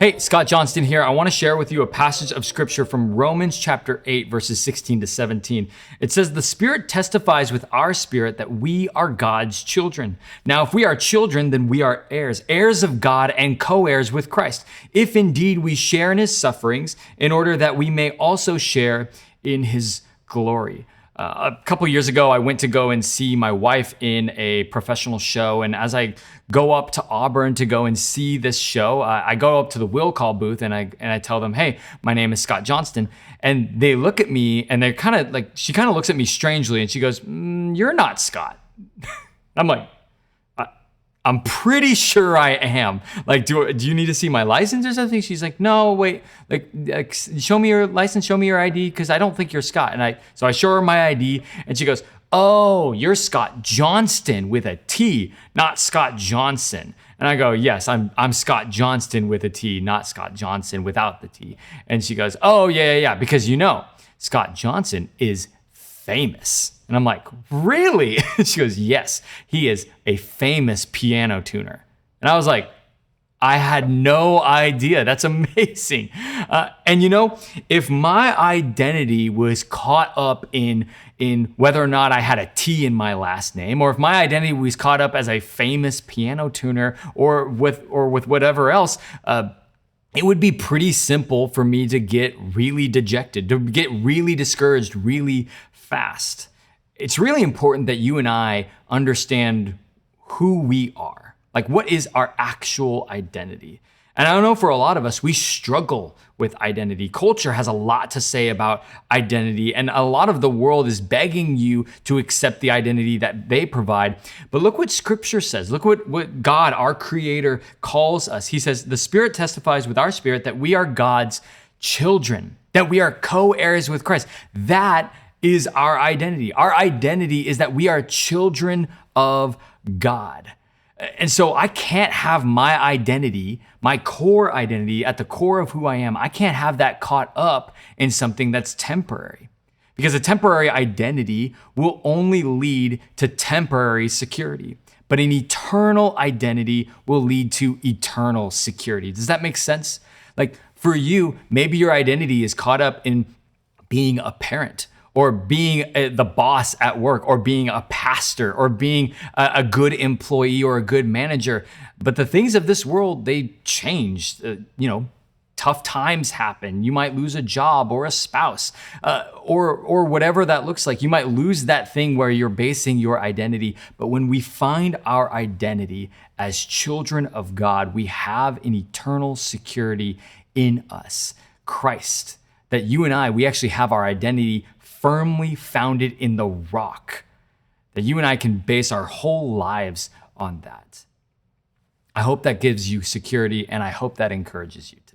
Hey, Scott Johnston here. I want to share with you a passage of scripture from Romans chapter 8, verses 16 to 17. It says, "The Spirit testifies with our spirit that we are God's children. Now, if we are children, then we are heirs, heirs of God and co-heirs with Christ, if indeed we share in his sufferings, in order that we may also share in his glory." A couple years ago, I went to go and see my wife in a professional show. And as I go up to Auburn to go and see this show, I go up to the will call booth and I tell them, "Hey, my name is Scott Johnston." And they look at me and they're kind of like, she kind of looks at me strangely and she goes, "You're not Scott." I'm like, I'm pretty sure I am. Like, do you need to see my license or something? She's like, "No, wait, like show me your license, show me your ID, because I don't think you're Scott." And so I show her my ID and she goes, "Oh, you're Scott Johnston with a T, not Scott Johnson." And I go, "Yes, I'm Scott Johnston with a T, not Scott Johnson without the T." And she goes, "Oh, yeah, because Scott Johnson is famous." And I'm like, "Really?" She goes, "Yes, he is a famous piano tuner." And I was like, I had no idea. That's amazing. And if my identity was caught up in whether or not I had a T in my last name, or if my identity was caught up as a famous piano tuner or with whatever else, it would be pretty simple for me to get really dejected, to get really discouraged really fast. It's really important that you and I understand who we are. Like, what is our actual identity? And I know for a lot of us, we struggle with identity. Culture has a lot to say about identity, and a lot of the world is begging you to accept the identity that they provide. But look what Scripture says. Look what God, our Creator, calls us. He says, "The Spirit testifies with our spirit that we are God's children, that we are co-heirs with Christ." That is our identity. Our identity is that we are children of God. And so I can't have my identity, my core identity at the core of who I am, I can't have that caught up in something that's temporary. Because a temporary identity will only lead to temporary security. But an eternal identity will lead to eternal security. Does that make sense? Like, for you, maybe your identity is caught up in being a parent, or being the boss at work, or being a pastor, or being a good employee or a good manager. But the things of this world, they change. Tough times happen. You might lose a job or a spouse, or whatever that looks like. You might lose that thing where you're basing your identity. But when we find our identity as children of God, we have an eternal security in us, Christ. That you and I, we actually have our identity firmly founded in the rock, that you and I can base our whole lives on that. I hope that gives you security, and I hope that encourages you today.